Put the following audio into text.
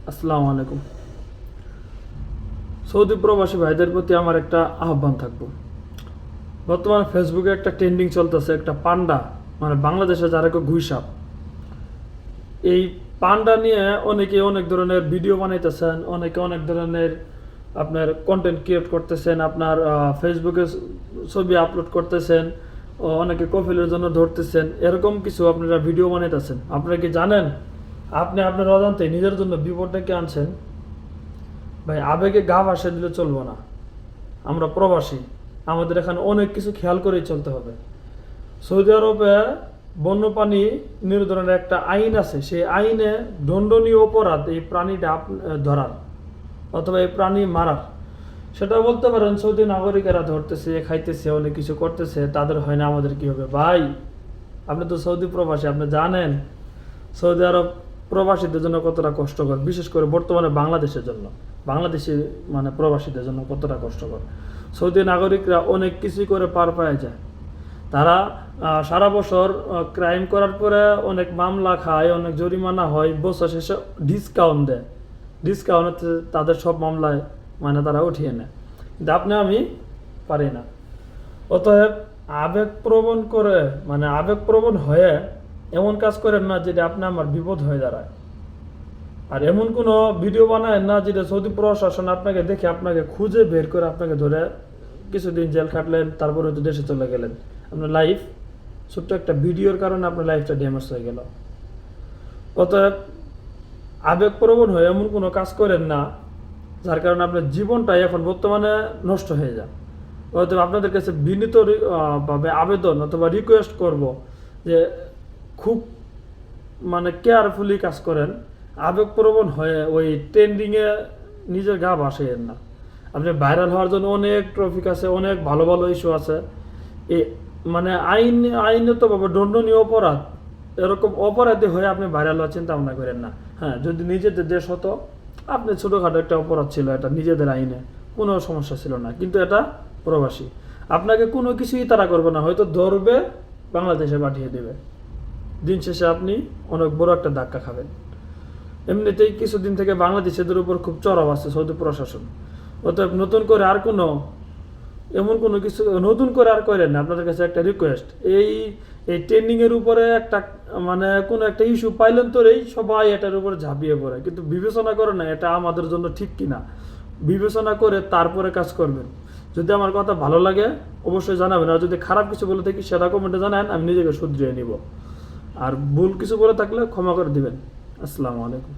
আসসালামু আলাইকুম। সৌদি প্রবাসী ভাইদের প্রতি আমার একটা আহ্বান থাকবো। বর্তমানে ফেসবুকে একটা ট্রেন্ডিং চলতেছে, একটা পান্ডা, মানে বাংলাদেশে যারা কেউ গুইসাপ, এই পান্ডা নিয়ে অনেকে অনেক ধরনের ভিডিও বানাইতেছেন, অনেকে অনেক ধরনের আপনার কন্টেন্ট ক্রিয়েট করতেছেন, আপনার ফেসবুকে ছবি আপলোড করতেছেন, অনেকে কফিলের জন্য ধরতেছেন, এরকম কিছু আপনারা ভিডিও বানাইতেছেন। আপনারা কি জানেন আপনি আপনার অজান্তে নিজের জন্য বিপদ ডেকে আনছেন? ভাই, আবেগে গা ভাসিয়ে দিলে চলবো না। আমরা প্রবাসী, আমাদের এখানে অনেক কিছু খেয়াল করেই চলতে হবে। সৌদি আরবে বন্যপ্রাণী নির্ধারণের একটা আইন আছে, সেই আইনে দণ্ডনীয় অপরাধ এই প্রাণীটা ধরার অথবা এই প্রাণী মারার। সেটা বলতে পারেন সৌদি নাগরিকেরা ধরতেছে, খাইতেছে, অনেক কিছু করতেছে, তাদের হয় না, আমাদের কি হবে? ভাই, আপনি তো সৌদি প্রবাসী, আপনি জানেন সৌদি আরব প্রবাসীদের জন্য কতটা কষ্টকর, বিশেষ করে বর্তমানে বাংলাদেশের জন্য, বাংলাদেশি মানে প্রবাসীদের জন্য কতটা কষ্টকর। সৌদি নাগরিকরা অনেক কিছুই করে পার পাওয়া যায়। তারা সারা বছর ক্রাইম করার পরে অনেক মামলা খায়, অনেক জরিমানা হয়, বছর শেষে ডিসকাউন্ট দেয়। ডিসকাউন্ট তাদের সব মামলায় মানে তারা উঠিয়ে নেয়, কিন্তু আপনি আমি পারি না। অতএব আবেগপ্রবণ করে, মানে আবেগপ্রবণ হয়ে এমন কাজ করেন না যেটা আপনি আমার বিপদ হয়ে দাঁড়ায়। আর এমন কোনো ভিডিও বানায় না যেটা সৌদি প্রশাসন আপনাকে দেখে আপনাকে খুঁজে বের করে আপনাকে ধরে কিছুদিন জেল খাটলেন, তারপরে হয়তো দেশে চলে গেলেন। আপনার লাইফ, ছোট্ট একটা ভিডিওর কারণে আপনার লাইফটা ড্যামেজ হয়ে গেল। অতএব আবেগপ্রবণ হয়ে এমন কোনো কাজ করেন না যার কারণে আপনার জীবনটাই এখন বর্তমানে নষ্ট হয়ে যায়। অতএব আপনাদের কাছে বিনীত ভাবে আবেদন অথবা রিকোয়েস্ট করব যে খুব মানে কেয়ারফুলি কাজ করেন। আবেগপ্রবণ হয়ে ওই ট্রেন্ডিংয়ে নিজের গা ভাসাইয়েন না। আপনি ভাইরাল হওয়ার জন্য অনেক টপিক আছে, অনেক ভালো ভালো ইস্যু আছে। এ মানে আইনতভাবে দণ্ডনীয় অপরাধ, এরকম অপরাধী হয়ে আপনি ভাইরাল হওয়ার চিন্তা ভাবনা করেন না। হ্যাঁ, যদি নিজেদের দেশ হতো, আপনি ছোটোখাটো একটা অপরাধ ছিল, এটা নিজেদের আইনে কোনো সমস্যা ছিল না, কিন্তু এটা প্রবাসী, আপনাকে কোনো কিছুই তারা করবে না, হয়তো ধরবে, বাংলাদেশে পাঠিয়ে দেবে। দিন শেষে আপনি অনেক বড় একটা ধাক্কা খাবেন। এমনিতেই কিছুদিন থেকে বাংলাদেশিদের উপর খুব চড়াও আছে সৌদি প্রশাসন। অতএব নতুন করে আর কোনো এমন কোনো কিছু নতুন করে আর করেন না। আপনাদের কাছে একটা রিকোয়েস্ট, এই এই ট্রেন্ডিংয়ের উপরে একটা মানে কোনো একটা ইস্যু পাইলেন তোরেই সবাই এটার উপরে ঝাঁপিয়ে পড়ে, কিন্তু বিবেচনা করে না এটা আমাদের জন্য ঠিক কিনা। বিবেচনা করে তারপরে কাজ করবেন। যদি আমার কথা ভালো লাগে অবশ্যই জানাবেন, আর যদি খারাপ কিছু বলে থাকি সেটা কমেন্টে জানান, আমি নিজেকে শুধরিয়ে নিব। আর ভুল কিছু বলে থাকলে ক্ষমা করে দিবেন। আসসালামু আলাইকুম।